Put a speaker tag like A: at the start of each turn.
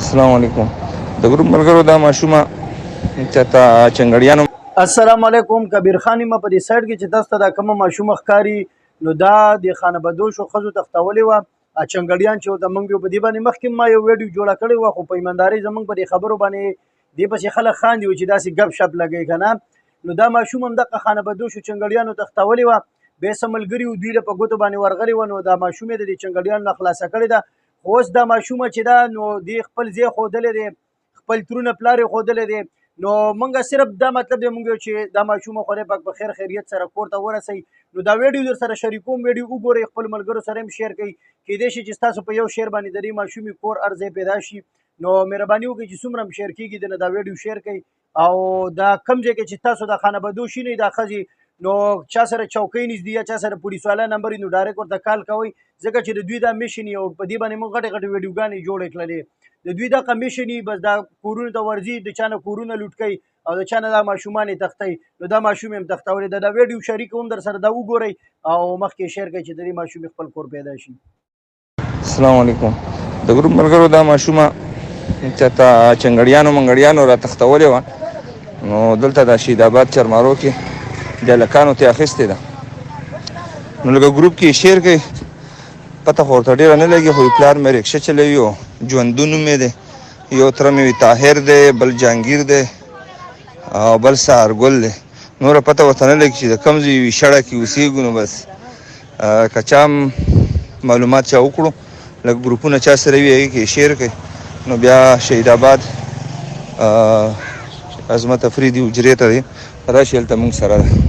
A: السلام علیکم د ګروپ ملګرو دا ماشومه چاته چنګړیانو
B: السلام علیکم. کبیر خان ما په دې سایډ کې چې تاسو ته دا کومه ماشومه ښکاری نو دا د خانبدوشو خزو تختولې و چنګړیان چې د منګ په دې باندې مخکې ما یو ویډیو جوړ کړی و خو په ایمانداري زمنګ په دې خبرو باندې دې پسې خلک خاندي چې داسې غب شپ لګي کنه. نو دا ماشوم هم د خانبدوشو چنګړیانو تختولې و به سملګری دوی له په ګوتو باندې ورغلی و نو دا ماشوم د چنګړیانو خلاصه کړی دا. اوس دا ماشوم چې دا نو دی خپل ځای خودلې دی خپل ترونه پلار خودلې دی نو مونږه صرف دا مطلب دی مونږ چې دا ماشوم خو پاک په خیر خیریت سره کور ته ورسي. نو دا ویډیو در سره شریکوم ویډیو وګورئ خپل ملګرو سره هم شیر کړئ کېدای شي چې تاسو په یو شیر باندې د دې ماشومې کور ارزه پیدا شي. نو مهرباني وکړئ چې څومره هم شیر کیږي دا ویډیو شیر کړئ او دا کم ځای کې چې تاسو د خانبدوشي نه دا خزي نو چا سره چوکۍ نږدې یا چا سره پولیس والا نمبر نو ډایرکټ ورته کال کوئ ځکه چې د دوی دا میشن او په دې باندې موږ غټې غټې ویډیوګانې جوړې کړلې د دوی دا کمیشن بس دا کورونو ته ورځي د چا نه کورونه لوټ کوي او د چا نه دا ماشومان تختوي. نو دا ماشوم هم تختولې دا ویډیو شریک هم در سره دا وګورئ او مخکې شیر کړئ چې د دې ماشوم خپل کور پیدا شي.
A: السلام علیکم د ګروپ ملګرو دا ماشومه چاته چنګړیانو منګړیانو را تختولې وه نو دلته د شهید آباد چرمارو کې د هلکانو ته اخیستې ده نو لږه ګروپ کې شیر کوي پته خو ورته ډېره نه لګي خو پلار مې رکشه چلوي او ژوندون نوم یې دی یو تره مې طاهر دی بل جهانګیر دی او بل سهارګل دی نوره پته ورته نه لګي چې د کوم ځای یوې شړه کې اوسېږو نو بس که چا هم معلومات چا وکړو لږ ګروپونه چا سره وي هغې کې شیر کوي نو بیا شهید آباد عظمت افریدي حجرې ته دی راشي هلته موږ سره ده.